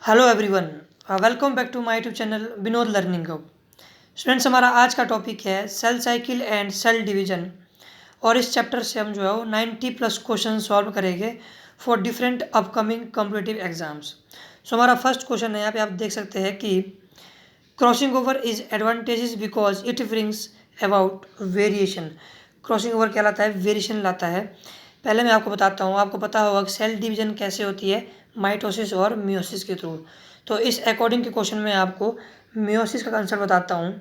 Hello everyone, welcome back to my YouTube channel Vinod learning hub. Students, हमारा आज का topic है cell cycle and cell division. और इस चैप्टर से हम जो है वो 90+ क्वेश्चन सॉल्व करेंगे for different upcoming competitive exams. So हमारा फर्स्ट क्वेश्चन है, यहाँ पे आप देख सकते हैं कि crossing over is advantages because it brings about variation. Crossing over क्या लाता है? वेरिएशन लाता है। पहले मैं आपको बताता हूँ, आपको पता होगा कि सेल डिवीजन कैसे होती है, माइटोसिस और मियोसिस के थ्रू। तो इस अकॉर्डिंग के क्वेश्चन में आपको मियोसिस का कंसेप्ट बताता हूँ।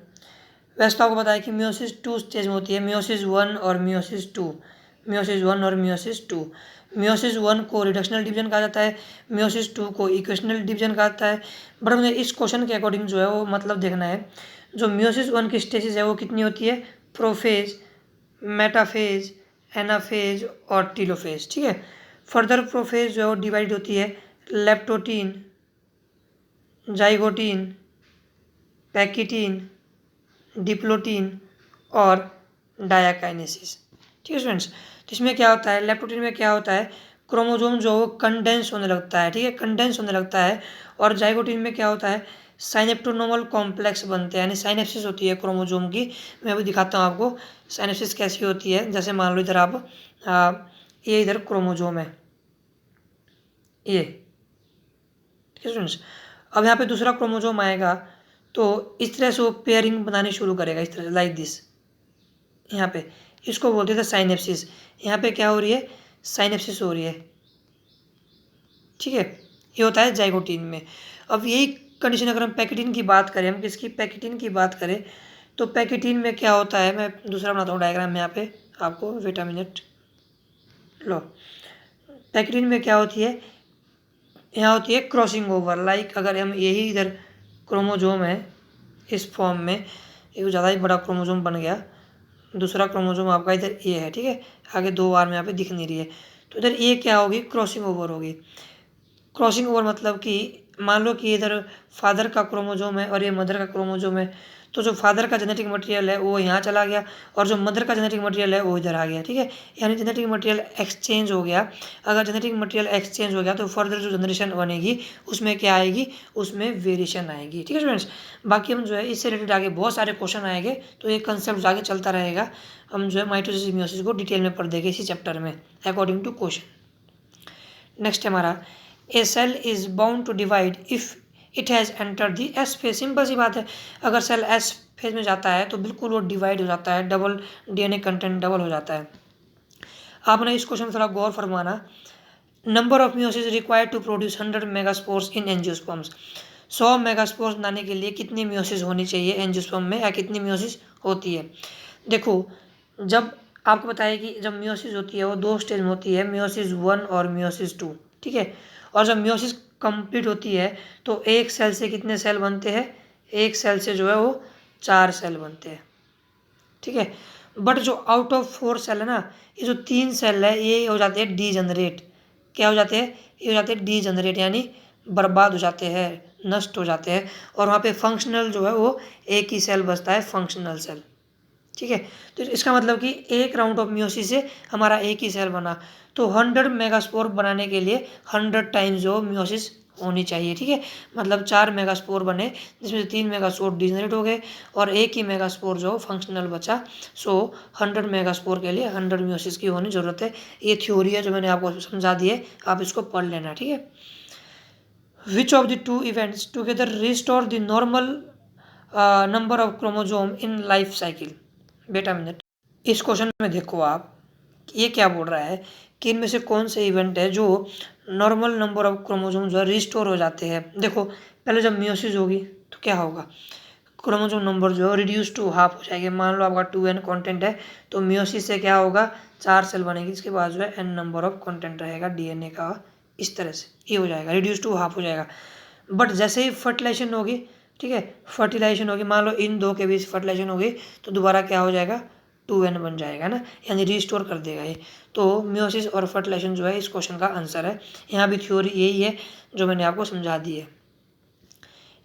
वैसे तो आपको पता है कि मियोसिस 2 स्टेज में होती है, मियोसिस 1 और मियोसिस 2। मियोसिस 1 और मियोसिस 2। मियोसिस 1 को रिडक्शनल डिवीजन कहा जाता है, मियोसिस 2 को इक्वेशनल डिवीजन कहा जाता है। बट मुझे इस क्वेश्चन के अकॉर्डिंग जो है वो मतलब देखना है, जो मियोसिस 1 की स्टेजेस है वो कितनी होती है? प्रोफेज, मेटाफेज, एनाफेज और टीलोफेज। ठीक है। फर्दर प्रोफेज जो है वो डिवाइड होती है लेप्टोटीन, जाइगोटीन, पैकिटीन, डिप्लोटीन और डायाकाइनेसिस। ठीक है स्टूडेंट्स। तो इसमें क्या होता है, लेप्टोटीन में क्या होता है, क्रोमोजोम जो वो कंडेंस होने लगता है। ठीक है, कंडेंस होने लगता है। और जाइगोटीन में क्या होता है, साइनेप्टोनोमल कॉम्प्लेक्स बनते हैं, यानी साइनेप्सिस होती है क्रोमोजोम की। मैं अभी दिखाता हूँ आपको साइनेप्सिस कैसी होती है। जैसे मान लो इधर आप ये इधर क्रोमोजोम है, ये। ठीक है स्टूडेंट्स। अब यहाँ पे दूसरा क्रोमोजोम आएगा तो इस तरह से वो पेयरिंग बनानी शुरू करेगा, इस तरह से, लाइक दिस। यहाँ पे इसको बोलते थे साइनेप्सिस। यहाँ पे क्या हो रही है? साइनेप्सिस हो रही है। ठीक है, ये होता है जाइगोटीन में। अब यही कंडीशन अगर हम पैकेटिन की बात करें, हम किसकी? पैकेटिन की बात करें तो पैकेटिन में क्या होता है, मैं दूसरा बनाता हूँ डायग्राम यहाँ पे आपको, वेट अ मिनट। लो, पैकेटिन में क्या होती है, यहाँ होती है क्रॉसिंग ओवर। लाइक अगर हम यही इधर क्रोमोजोम है इस फॉर्म में, एक ज़्यादा ही बड़ा क्रोमोजोम बन गया, दूसरा क्रोमोजोम आपका इधर ये है। ठीक है, आगे 2 बार में यहाँ पे दिख नहीं रही है, तो इधर ये क्या होगी? क्रॉसिंग ओवर होगी। क्रॉसिंग ओवर मतलब कि मान लो कि इधर फादर का क्रोमोजोम है और ये मदर का क्रोमोजोम है, तो जो फादर का जेनेटिक मटेरियल है वो यहाँ चला गया और जो मदर का जेनेटिक मटेरियल है वो इधर आ गया। ठीक है, यानी जेनेटिक मटेरियल एक्सचेंज हो गया। अगर जेनेटिक मटेरियल एक्सचेंज हो गया तो फर्दर जो जनरेशन बनेगी उसमें क्या आएगी? उसमें वेरिएशन आएगी। ठीक है स्टूडेंट्स। बाकी हम जो है इससे रिलेटेड आगे बहुत सारे क्वेश्चन आएंगे, तो ये कंसेप्ट आगे चलता रहेगा। हम जो है माइटोसिस मियोसिस को डिटेल में पढ़ देंगे इसी चैप्टर में अकॉर्डिंग टू क्वेश्चन। नेक्स्ट हमारा, a cell is bound to divide if it has enter the S phase. Simple सी बात है, अगर सेल एस फेज में जाता है तो बिल्कुल वो डिवाइड हो जाता है, डबल डीएनए कंटेंट डबल हो जाता है। आपने इस क्वेश्चन में थोड़ा गौर फरमाना। Number of meiosis required to produce 100 megaspores in angiosperms. 100 megaspores बनाने के लिए कितनी मियोसिस होनी चाहिए एंजियोस्पर्म में, या कितनी मियोसिस होती है? देखो, जब आपको बताया कि जब मियोसिस होती है वो 2 स्टेज में होती है, मियोसिस 1 और मियोसिस 2। ठीक है, और जब मियोसिस कंप्लीट होती है तो एक सेल से कितने सेल बनते हैं? एक सेल से जो है वो 4 सेल बनते हैं। ठीक है, बट जो आउट ऑफ 4 सेल है ना, ये जो 3 सेल है ये हो जाते हैं डीजनरेट। क्या हो जाते हैं? ये हो जाते हैं डीजनरेट, यानी बर्बाद हो जाते हैं, नष्ट हो जाते हैं। और वहाँ पे फंक्शनल जो है वो एक ही सेल बचता है, फंक्शनल सेल। ठीक है, तो इसका मतलब कि एक राउंड ऑफ मियोसिस से हमारा एक ही सेल बना, तो 100 मेगास्पोर बनाने के लिए 100 टाइम्स जो मियोसिस होनी चाहिए। ठीक है, मतलब 4 मेगास्पोर बने जिसमें से 3 मेगास्पोर डिजनरेट हो गए और एक ही मेगास्पोर जो फंक्शनल बचा। सो 100 मेगास्पोर के लिए 100 मियोसिस की होनी ज़रूरत है। ये थ्योरी है जो मैंने आपको समझा दी है, आप इसको पढ़ लेना। ठीक है, विच of the 2 events together restore the normal number of chromosome in life cycle? बेटा मिनट, इस क्वेश्चन में देखो आप, ये क्या बोल रहा है कि इनमें से कौन से इवेंट है जो नॉर्मल नंबर ऑफ क्रोमोजोम जो है रिस्टोर हो जाते हैं। देखो, पहले जब मियोसिस होगी तो क्या होगा, क्रोमोजोम नंबर जो है रिड्यूस टू हाफ हो जाएगी। मान लो आपका 2n कंटेंट है तो मियोसिस से क्या होगा, 4 सेल बनेगी, इसके बाद जो है n नंबर ऑफ कंटेंट रहेगा डीएनए का। इस तरह से ये हो जाएगा, रिड्यूस टू हाफ हो जाएगा। बट जैसे ही फर्टिलाइजेशन होगी, ठीक है, फर्टिलाइजेशन होगी, मान लो इन 2 के बीच फर्टिलाइजेशन होगी तो दोबारा क्या हो जाएगा, 2n बन जाएगा ना, यानी रिस्टोर कर देगा ये। तो मियोसिस और फर्टिलाइजेशन जो है इस क्वेश्चन का आंसर है। यहाँ भी थ्योरी यही है जो मैंने आपको समझा दी है।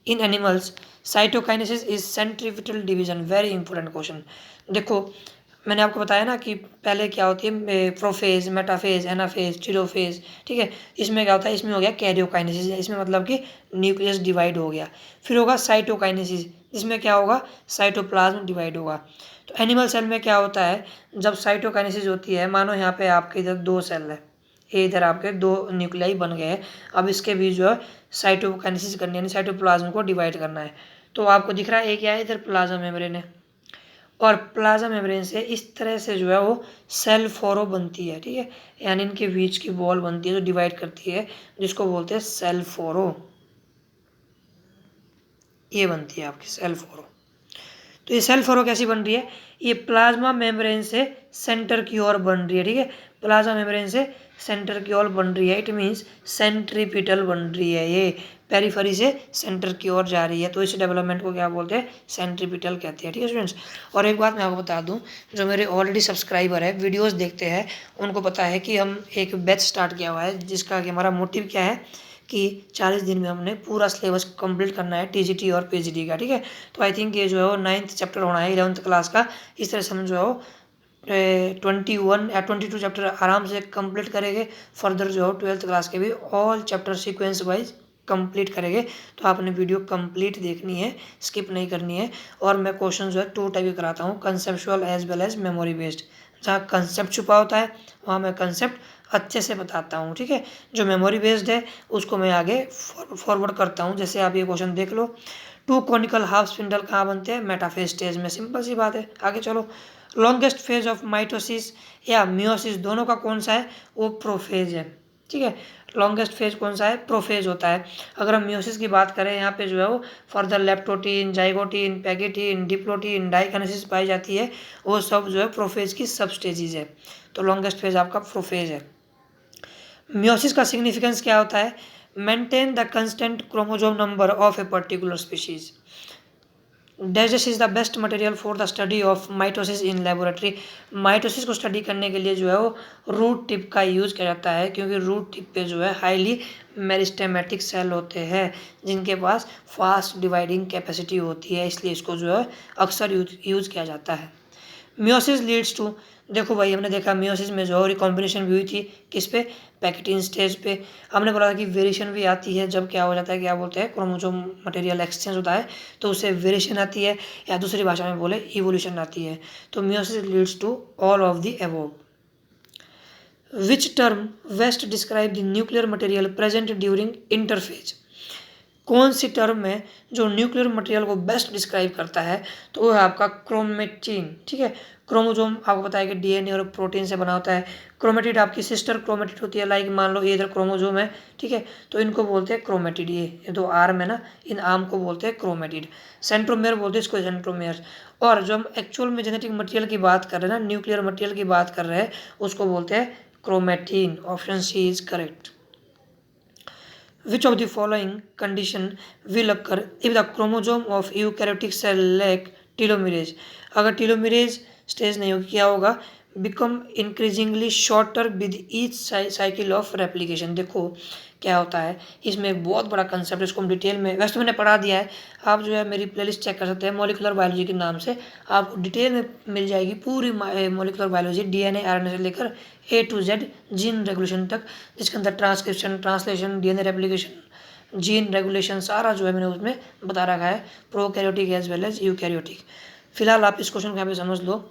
In animals cytokinesis is centripetal division, very important question. देखो, मैंने आपको बताया ना कि पहले क्या होती है प्रोफेज, मेटाफेज, एनाफेज, टेलोफेज, ठीक है। इसमें क्या होता है, इसमें हो गया कैरियोकाइनेसिस, इसमें मतलब कि न्यूक्लियस डिवाइड हो गया। फिर होगा साइटोकाइनेसिस, जिसमें क्या होगा, साइटोप्लाज्म डिवाइड होगा। तो एनिमल सेल में क्या होता है, जब साइटोकाइनेसिस होती है, मानो यहाँ पे आपके इधर 2 सेल है, ये इधर आपके 2 न्यूक्लियाई बन गए हैं। अब इसके बीच जो है साइटोकाइनेसिस करनी है, यानी साइटोप्लाज्म को डिवाइड करना है। तो आपको दिख रहा है एक क्या है, इधर प्लाज्मा मेम्ब्रेन है, और प्लाज्मा मेम्ब्रेन से इस तरह से जो है वो सेल फोरो बनती है, ठीक है। यानी इनके बीच की वॉल बनती है जो डिवाइड करती है, जिसको बोलते हैं सेल फोरो। ये बनती है आपकी सेल फोरो। तो ये सेल फोरो कैसी बन रही है, ये प्लाज्मा मेम्ब्रेन से सेंटर की ओर बन रही है, ठीक है। प्लाज्मा मेम्ब्रेन से सेंटर की ओर बन रही है, इट मीन्स सेंट्रीपिटल बन रही है, ये पेरिफेरी से सेंटर की ओर जा रही है। तो इस डेवलपमेंट को क्या बोलते हैं, सेंट्रीपिटल कहते हैं, ठीक है स्टूडेंट्स। और एक बात मैं आपको बता दूं, जो मेरे ऑलरेडी सब्सक्राइबर है, वीडियोस देखते हैं, उनको पता है कि हम एक बैच स्टार्ट किया हुआ है, जिसका कि हमारा मोटिव क्या है कि 40 दिन में हमने पूरा सिलेबस कंप्लीट करना है टीजीटी और पीजीडी का, ठीक है। तो आई थिंक ये जो है वो 9th चैप्टर होना है 11th क्लास का। इस तरह से हम जो है वो 21 या 22 चैप्टर आराम से कंप्लीट करेंगे। फर्दर जो है 12th क्लास के भी all chapter sequence wise complete करेंगे। तो आपने वीडियो कंप्लीट देखनी है, स्किप नहीं करनी है। और मैं क्वेश्चन जो है 2 टाइप के कराता हूँ, conceptual as well as memory based. जहाँ कंसेप्ट छुपा होता है वहाँ मैं कंसेप्ट अच्छे से बताता हूँ, ठीक है। जो मेमोरी बेस्ड है उसको मैं आगे फॉरवर्ड करता हूँ। जैसे आप ये क्वेश्चन देख लो, 2 कॉनिकल हाफ स्पिंडल कहाँ बनते हैं, मेटाफेज स्टेज में। सिंपल सी बात है, आगे चलो। लॉन्गेस्ट फेज ऑफ माइटोसिस या मियोसिस, दोनों का कौन सा है, वो प्रोफेज है, ठीक है। लॉन्गेस्ट फेज कौन सा है, प्रोफेज होता है। अगर हम मियोसिस की बात करें, यहाँ पे जो है वो further leptotene, zygotene, pachytene, diplotene, diakinesis पाई जाती है, वो सब जो है प्रोफेज की सब स्टेजेस है। तो लॉन्गेस्ट फेज आपका प्रोफेज है। मियोसिस का सिग्निफिकेंस क्या होता है, maintain the constant chromosome number of a particular species. Digest is the best material for the study of mitosis in laboratory. Mitosis को स्टडी करने के लिए जो है वो रूट टिप का यूज़ किया जाता है, क्योंकि रूट टिप पे जो है हाईली मेरिस्टेमेटिक सेल होते हैं, जिनके पास फास्ट डिवाइडिंग कैपेसिटी होती है, इसलिए इसको जो है अक्सर यूज़ किया जाता है। मियोसिस लीड्स टू, देखो भाई हमने देखा मियोसिस में जो रिकॉम्बिनेशन भी हुई थी, किस पे, पैकेटिन स्टेज पे। हमने बोला था कि वेरिएशन भी आती है, जब क्या हो जाता है, क्या बोलते हैं, क्रोमोसोम मटेरियल एक्सचेंज होता है, तो उससे वेरिएशन आती है, या दूसरी भाषा में बोले इवोल्यूशन आती है। तो meiosis leads to all of the above. Which term best describe the nuclear material present during interphase. कौन सी टर्म है जो न्यूक्लियर मटेरियल को बेस्ट डिस्क्राइब करता है, तो वो है आपका क्रोमेटिन, ठीक है। क्रोमोसोम आपको पता है कि डीएनए और प्रोटीन से बना होता है। क्रोमेटिड आपकी सिस्टर क्रोमेटिड होती है, लाइक मान लो ये इधर क्रोमोसोम है, ठीक है, तो इनको बोलते हैं क्रोमेटिड। ये 2 आर्म है ना, इन आर्म को बोलते हैं क्रोमेटिड। सेंट्रोमेयर बोलते हैं इसको, सेंट्रोमेयर। और जो हम एक्चुअल में जेनेटिक मटेरियल की बात कर रहे हैं ना, न्यूक्लियर मटेरियल की बात कर रहे हैं, उसको बोलते हैं chromatin. Option C is correct. Which of the following condition will occur if the chromosome of eukaryotic cell lack telomerase? अगर टीलोमेरेज स्टेज नहीं होगी, क्या होगा, become increasingly shorter with each cycle of replication. देखो क्या होता है, इसमें एक बहुत बड़ा कंसेप्ट है, इसको हम डिटेल में, वैसे तो मैंने पढ़ा दिया है, आप जो है मेरी प्लेलिस्ट चेक कर सकते हैं, मॉलिकुलर बायोलॉजी के नाम से आपको डिटेल में मिल जाएगी पूरी मॉलिकुलर बायोलॉजी, डीएनए आरएनए से लेकर A to Z gene regulation तक, जिसके अंदर transcription, translation, DNA replication, gene regulation सारा जो है मैंने उसमें बता रखा है, prokaryotic as well as eukaryotic. फिलहाल आप इस क्वेश्चन को यहाँ पे समझ लो।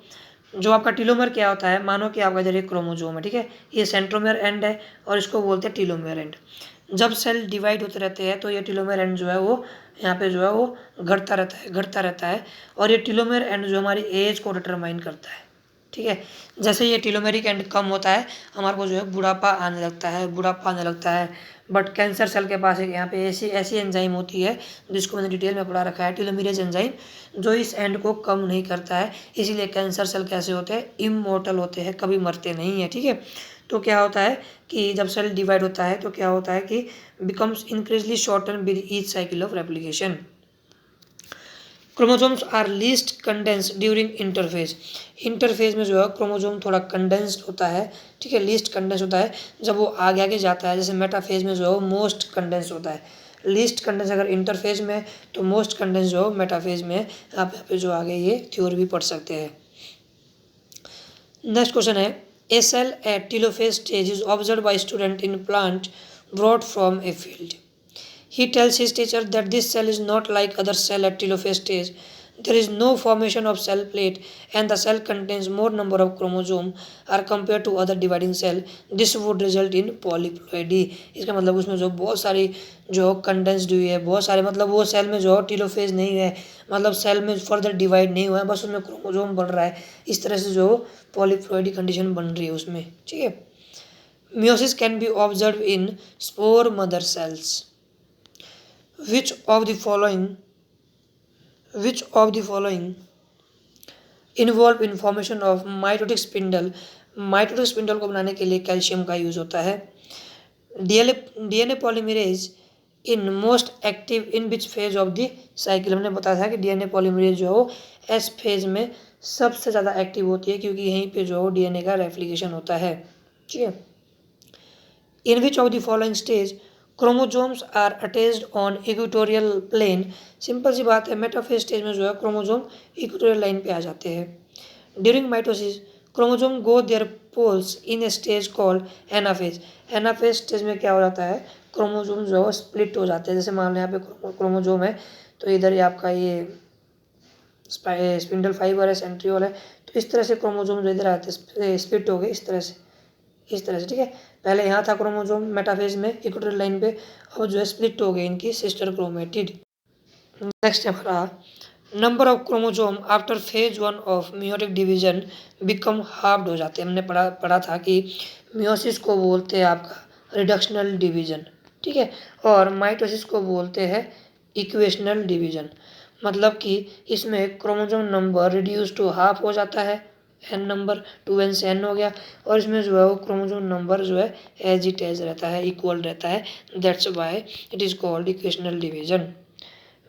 जो आपका टीलोमेयर क्या होता है, मानो कि आपका इधर एक क्रोमोसोम है, ठीक है, ये सेंट्रोमेयर एंड है और इसको बोलते हैं टीलोमेयर एंड। जब सेल डिवाइड होते रहते हैं तो ये टीलोमेयर एंड जो है वो यहाँ पे जो है वो घटता रहता है। और ये टीलोमेयर एंड जो हमारी एज को डिटरमाइन करता है, ठीक है। जैसे ये टीलोमेरिक एंड कम होता है, हमारे को जो है बुढ़ापा आने लगता है। बट कैंसर सेल के पास एक यहाँ पे ऐसी एंजाइम होती है, जिसको मैंने डिटेल में पढ़ा रखा है, टीलोमेरेज एंजाइम, जो इस एंड को कम नहीं करता है। इसीलिए कैंसर सेल कैसे होते हैं, इमोर्टल होते हैं, कभी मरते नहीं हैं, ठीक है। तो क्या होता है कि जब सेल डिवाइड होता है तो क्या होता है कि becomes increasingly shorten with each cycle of replication. Chromosomes are least condensed during interphase. Interphase में जो है क्रोमोसोम थोड़ा कंडेंस्ड होता है, ठीक है, लीस्ट कंडेंस होता है जब वो आगे जाता है। जैसे मेटाफेज में जो है वो मोस्ट कंडेंस होता है। लीस्ट कंडेंस अगर इंटरफेज में, तो मोस्ट कंडेंस जो मेटाफेज में। आप यहाँ पे जो आगे ये थ्योरी भी पढ़ सकते हैं। नेक्स्ट क्वेश्चन है, a cell at telophase stage is observe by student in plant brought from a field. He tells his teacher that this cell is not like other cell at telophase stage. There is no formation of cell plate and the cell contains more number of chromosomes are compared to other dividing cell. This would result in polyploidy. इसका मतलब उसमें जो बहुत सारी जो condensed हुई है, बहुत सारे मतलब वो सेल में जो टेलोफेज नहीं है, मतलब सेल में फर्दर डिवाइड नहीं हुआ है, बस उसमें क्रोमोजोम बढ़ रहा है. इस तरह से जो पॉलीप्लॉइडी कंडीशन बन रही है उसमें. ठीक है. Meiosis can be observed in spore mother cells. Which of the following involve in formation of mitotic spindle. Mitotic spindle को बनाने के लिए कैल्शियम का यूज होता है. DNA polymerase in most active in which phase of the cycle. हमने बताया था कि डीएनए पॉलीमरेज जो हो एस फेज में सबसे ज़्यादा एक्टिव होती है, क्योंकि यहीं पे जो डीएनए का रेप्लिकेशन होता है. ठीक है. In which of the following stage chromosomes are attached on equatorial plane. Simple सी बात है, मेटाफेज स्टेज में जो है क्रोमोजोम इक्वेटोरियल लाइन पे आ जाते हैं. During mitosis chromosome go their poles in a stage called anaphase. Anaphase stage में क्या हो जाता है, क्रोमोजोम जो है स्प्लिट हो जाते हैं. जैसे मान लो यहाँ पे क्रोमोजोम है, तो इधर ये आपका ये स्पिंडल फाइबर है, सेंट्रियोल है, तो इस तरह से क्रोमोजोम जो इधर आते हैं स्प्लिट हो गए इस तरह से. ठीक है. पहले यहाँ था क्रोमोजोम मेटाफेज में इक्वेटोरियल लाइन पे, अब जो है स्प्लिट हो गए इनकी सिस्टर क्रोमेटिड. नेक्स्ट है हमारा, number of chromosome after phase 1 of meiotic division become halved हो जाते हैं. हमने पढ़ा था कि मियोसिस को बोलते हैं आपका रिडक्शनल डिवीजन. ठीक है. और माइटोसिस को बोलते हैं इक्वेशनल डिवीजन. मतलब कि इसमें chromosome number reduce to half हो जाता है, एन नंबर 2n से n हो गया, और इसमें जो है वो क्रोमोजोम नंबर जो है एज इट एज रहता है, इक्वल रहता है. That's why it is called equational division.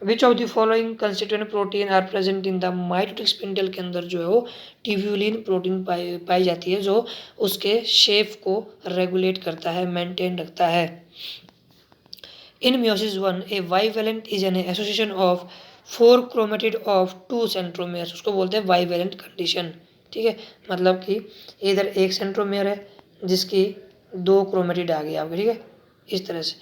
Which of the following constituent protein are present in the mitotic spindle के अंदर जो है वो ट्यूब्यूलिन प्रोटीन पाई जाती है, जो उसके शेप को रेगुलेट करता है, मेंटेन रखता है. इन meiosis 1 A bivalent is an association of 4 chromatid of 2 centromere. उसको बोलते हैं बाइवेलेंट कंडीशन. ठीक है. मतलब कि इधर एक सेंट्रोमेयर है जिसकी 2 क्रोमेटिड आ गई आपके. ठीक है. इस तरह से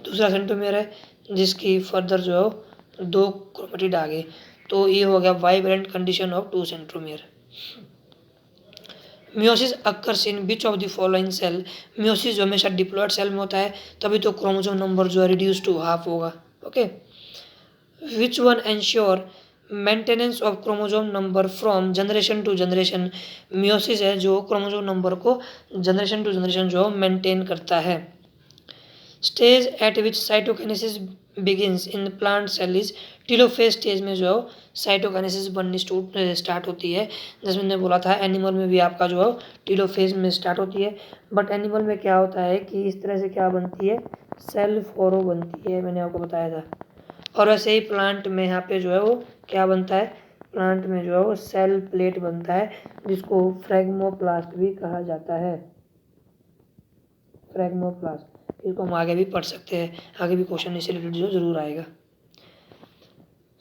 दूसरा सेंट्रोमेयर है जिसकी फर्दर जो है 2 क्रोमेटिड आ गए, तो ये हो गया bivalent condition of 2 centromere. Meiosis occurs in which of the following cell. Meiosis जो हमेशा डिप्लॉयड सेल में होता है, तभी तो क्रोमोसोम नंबर जो है रिड्यूस टू हाफ होगा. Okay. Which one ensure maintenance of chromosome number from generation to generation. Meiosis है जो क्रोमोजोम नंबर को जनरेशन टू जनरेशन जो मेंटेन करता है. Stage at which cytokinesis begins in plant cell is. Telophase stage में जो cytokinesis बननी start होती है. जैसे मैंने बोला था एनिमल में भी आपका जो है टेलोफेज में स्टार्ट होती है, बट एनिमल में क्या होता है कि इस तरह से क्या बनती है, सेल फोरो बनती है, मैंने आपको बताया था. और वैसे ही प्लांट में यहाँ पे जो है वो क्या बनता है, प्लांट में जो है वो सेल प्लेट बनता है, जिसको फ्रैगमोप्लास्ट भी कहा जाता है. फ्रैगमोप्लास्ट, इसको हम आगे भी पढ़ सकते हैं, आगे भी क्वेश्चन इससे रिलेटेड जो जरूर आएगा.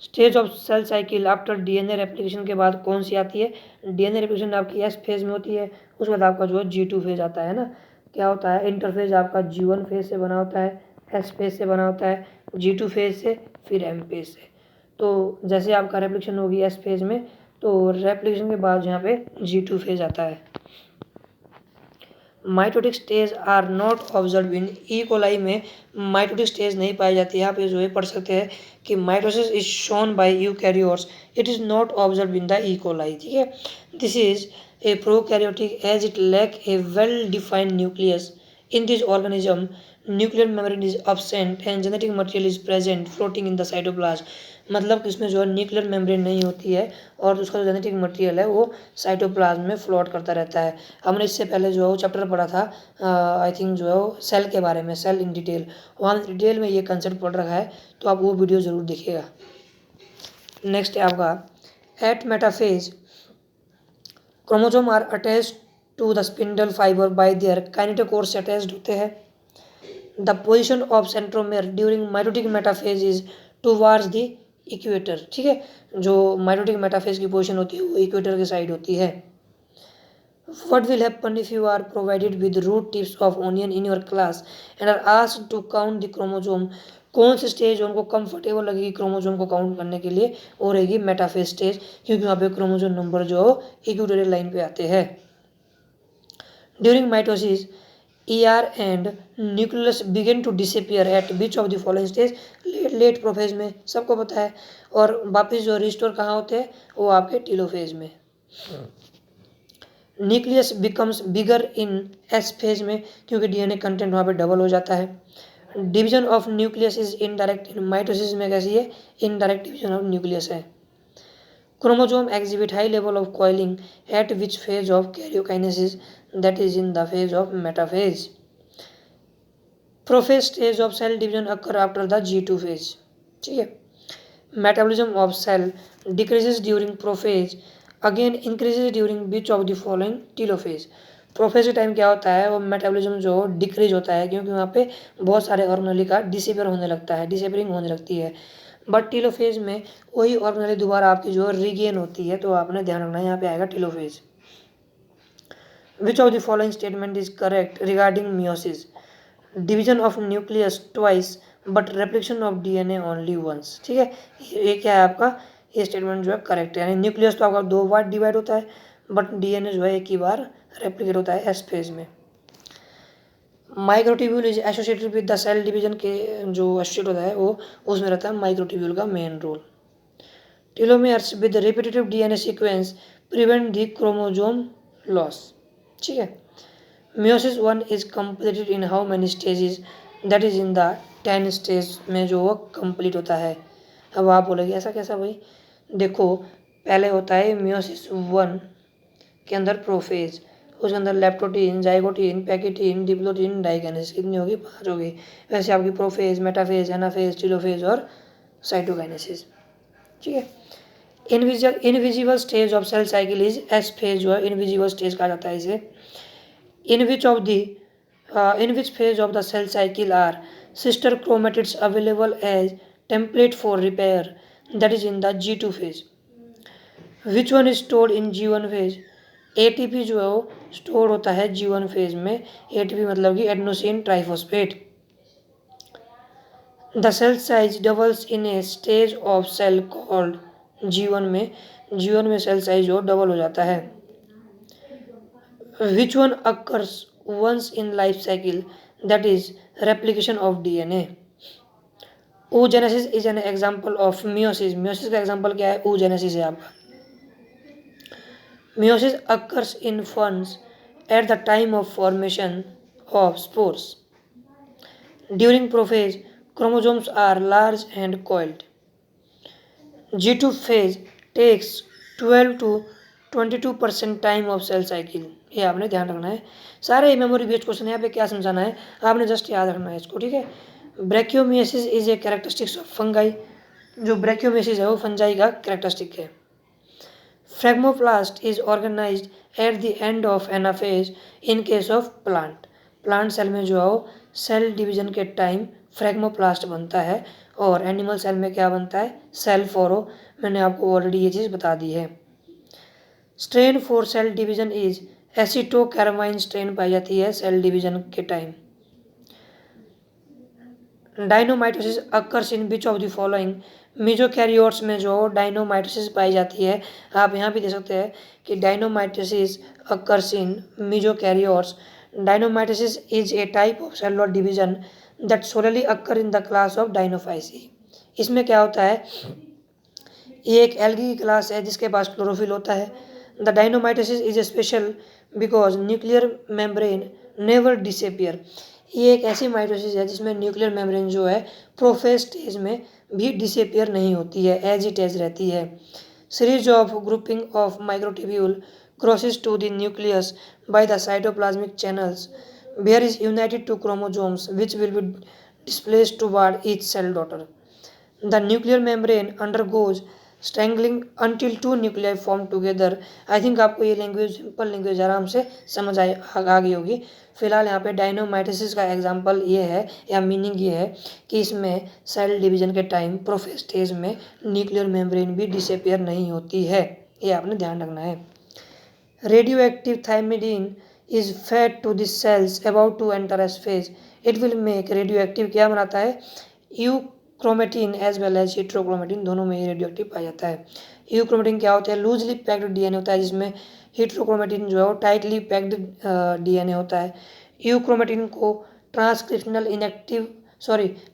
Stage of cell cycle after DNA replication के बाद कौन सी आती है. डीएनए रेप्लिकेशन आपकी एस फेज में होती है, उसके बाद आपका जो है G2 फेज आता है ना. क्या होता है, इंटरफेज आपका G1 फेज से बना होता है, एस फेज से बना होता है, G2 फेज से, फिर एम फेज से. तो जैसे आपका रेप्लिकेशन होगी एस फेज में, तो रेप्लिकेशन के बाद यहाँ पे G2 फेज आता है. Mitotic stage are not observe in. E coli में माइटोटिक स्टेज नहीं पाई जाती है. यहाँ पे जो है पढ़ सकते हैं कि mitosis is shown by eukaryotes, it is not observe in the E coli. ठीक है. This is a prokaryotic as it lack a well defined nucleus. In this organism nuclear membrane is absent and genetic material is present floating in the cytoplasm. मतलब कि इसमें जो है nuclear membrane नहीं होती है, और उसका जो जेनेटिक मटेरियल है वो साइटोप्लाज्म में फ्लोट करता रहता है. हमने इससे पहले जो है वो चैप्टर पढ़ा था, आई थिंक जो है वो सेल के बारे में, सेल इन डिटेल, वहाँ डिटेल में ये कंसेप्ट पढ़ रखा है, तो आप वो वीडियो ज़रूर देखिएगा. नेक्स्ट है आपका, at metaphase chromosome are attached to the spindle fibre by their kinetochores attached होते हैं. The position of centromere during mitotic metaphase is towards the equator. ठीक है. जो माइटोटिक मेटाफेज की पोजीशन होती है वो इक्वेटर की साइड होती है. What will happen if you are provided with root tips of onion in your class and are asked to count the chromosome? कौन सी स्टेज उनको कंफर्टेबल लगेगी क्रोमोजोम को काउंट करने के लिए? और रहेगी मेटाफेज स्टेज, क्योंकि वहाँ पे क्रोमोजोम नंबर जो इक्वेटोरियल लाइन पे आते हैं. During mitosis ER and nucleus begin to disappear at which of the following stage? Late prophase में, सबको पता है. और वापस जो रिस्टोर कहाँ होते हैं? वो आपके टीलोफेज में. न्यूक्लियस बिकम्स बिगर इन एस फेज में, क्योंकि डीएनए कंटेंट वहाँ पे डबल हो जाता है. Division of nucleus is indirect. In mitosis में कैसी है? इनडायरेक्ट डिवीजन ऑफ न्यूक्लियस है. Chromosome exhibit high level of coiling at which phase of karyokinesis? That is in the phase of metaphase. Prophase stage of cell division occur after the G2 phase. ठीक है. Metabolism of cell decreases during prophase, again increases during which of the following? telophase. Prophase के time क्या होता है? वो metabolism जो decrease होता है, क्योंकि वहाँ पे बहुत सारे ऑर्गेनेली का डिसअपियर होने लगता है, डिसअपियरिंग होने लगती है. बट टीलोफेज में वही ऑर्गेनेली दोबारा आपकी जो रिगेन होती है, तो आपने ध्यान रखना है, यहाँ पे आएगा telophase. Which of the following statement is correct regarding meiosis? Division of nucleus twice but replication of DNA only once. ठीक है, ये क्या है आपका? ये स्टेटमेंट जो है करेक्ट है. यानी न्यूक्लियस तो आपका 2 बार डिवाइड होता है, बट डीएनए जो है एक ही बार रेप्लिकेट होता है एस फेज में. Microtubule is associated with the cell division के जो एसोसिएट होता है वो उसमें रहता है माइक्रोट्यूब्यूल का main role. Telomeres with repetitive DNA sequence prevent the chromosome loss. ठीक है. Meiosis 1 is completed in how many stages? That is in the 10 stage में जो वो कंप्लीट होता है. अब आप बोलोगे ऐसा कैसा भाई? देखो, पहले होता है मियोसिस 1 के अंदर प्रोफेज, उसके अंदर leptotene, zygotene, pachytene, diplotene, diakinesis. कितनी होगी? 5 होगी. वैसे आपकी प्रोफेज, मेटाफेज, एनाफेज, टीलोफेज और साइटोकाइनेसिस. ठीक है. Invisible stage of cell cycle is S phase, जो है इनविजिबल स्टेज कहा जाता है इसे. In which phase of the cell cycle are sister chromatids available as template for repair? That is in the G2 phase. Which one is stored in G1 phase? ATP जो है वो store होता है G1 phase में. ATP मतलब कि adenosine triphosphate. The cell size doubles in a stage of cell called G1 में. G1 में सेल साइज जो डबल हो जाता है. Which one occurs once in life cycle? That is replication of DNA. oogenesis is an example of meiosis. Meiosis का example क्या है? oogenesis है आपका. Meiosis occurs in ferns at the time of formation of spores. During prophase, chromosomes are large and coiled. G2 phase takes 12 to 22% time of cell cycle. ये आपने ध्यान रखना है. सारे मेमोरी बेस्ड क्वेश्चन यहाँ पे क्या समझाना है आपने जस्ट याद रखना है इसको. ठीक है. Brachymeiosis is a characteristics of fungi. जो ब्रैकियोमियोसिस है वो फंजाई का कैरेक्टरिस्टिक है. Phragmoplast is organized at the end of anaphase in case of plant. Plant cell में जो है सेल डिवीजन के टाइम फ्रैग्मोप्लास्ट बनता है, और एनिमल सेल में क्या बनता है? सेल फोरो. मैंने आपको ऑलरेडी ये चीज़ बता दी है. Stain for cell division is acetocarmine stain पाई जाती है सेल डिवीजन के time. Dinomitosis occurs in which of the following? Mesokaryotes में जो डायनोमाइटोसिस पाई जाती है. आप यहाँ भी देख सकते हैं कि dinomitosis occurs in mesokaryotes. Dinomitosis is a type of cellular division that solely occur in the class of Dinophyceae. इसमें क्या होता है? ये एक एल्गी की क्लास है जिसके पास क्लोरोफिल होता है. The dinomitosis is a special because nuclear membrane never disappear. ये एक ऐसी माइटोसिस है जिसमें न्यूक्लियर मेम्ब्रेन जो है प्रोफेज स्टेज में भी डिसअपियर नहीं होती है, एज इट एज रहती है. Series of grouping of microtubule crosses to the nucleus by the cytoplasmic channels where is united to chromosomes which will be displaced toward each cell daughter. The nuclear membrane undergoes strangling until 2 nuclei form together. I think आपको ये language simple language आराम से समझ आ गई होगी. फिलहाल यहाँ पे डायनोमाइटोसिस का एग्जांपल ये है या मीनिंग ये है कि इसमें सेल डिवीजन के टाइम प्रोफेज स्टेज में न्यूक्लियर मेम्ब्रेन भी डिसअपियर नहीं होती है. ये आपने ध्यान रखना है. Radio active thymidine is fed to the cells about to enter S phase, it will make radio active क्या बनाता है, euchromatin as well as heterochromatin, दोनों में ही रेडियो एक्टिव पाया जाता है। यूक्रोमेटिन क्या होता है, लूजली पैक्ड डीएनए होता है, जिसमें हीट्रोक्रोमेटिन जो है वो टाइटली पैक्ड डीएनए होता है। यूक्रोमेटिन को ट्रांसक्रिप्शनल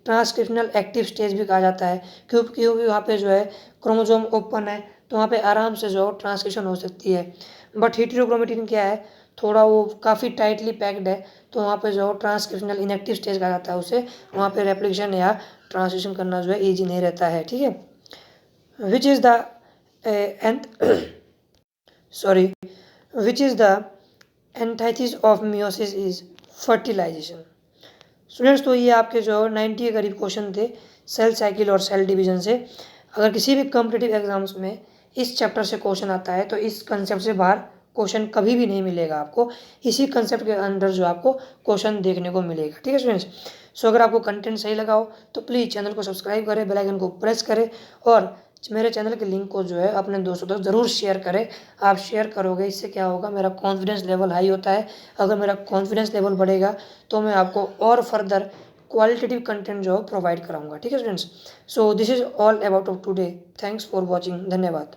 ट्रांसक्रिप्शनल एक्टिव स्टेज भी कहा जाता है, क्योंकि वहाँ पे जो है क्रोमोसोम ओपन है, तो वहाँ पे आराम से जो ट्रांसक्रिप्शन हो सकती है। बट हीट्रोक्रोमेटिन क्या है, थोड़ा वो काफ़ी टाइटली पैक्ड है, तो वहाँ पे जो ट्रांसक्रिप्शनल इनएक्टिव स्टेज कहा जाता है उसे, वहाँ पे रेप्लिकेशन या ट्रांसलेशन करना जो है ईजी नहीं रहता है। ठीक है, which is the which is the antithesis of meiosis is fertilisation. Students, तो ये आपके जो 90 के करीब क्वेश्चन थे सेल साइकिल और सेल डिवीजन से। अगर किसी भी कॉम्पिटिटिव एग्जाम्स में इस चैप्टर से क्वेश्चन आता है तो इस कंसेप्ट से बाहर क्वेश्चन कभी भी नहीं मिलेगा आपको, इसी कंसेप्ट के अंदर जो आपको क्वेश्चन देखने को मिलेगा। ठीक है स्टूडेंट्स, सो अगर आपको कंटेंट सही लगा हो तो प्लीज़ चैनल को सब्सक्राइब करें, बेल आइकन को प्रेस करें और मेरे चैनल के लिंक को जो है अपने दोस्तों तक ज़रूर शेयर करें। आप शेयर करोगे, इससे क्या होगा, मेरा कॉन्फिडेंस लेवल हाई होता है। अगर मेरा कॉन्फिडेंस लेवल बढ़ेगा तो मैं आपको और फर्दर क्वालिटेटिव कंटेंट जो है प्रोवाइड कराऊंगा। ठीक है students, so this is all about of today, thanks for watching, धन्यवाद।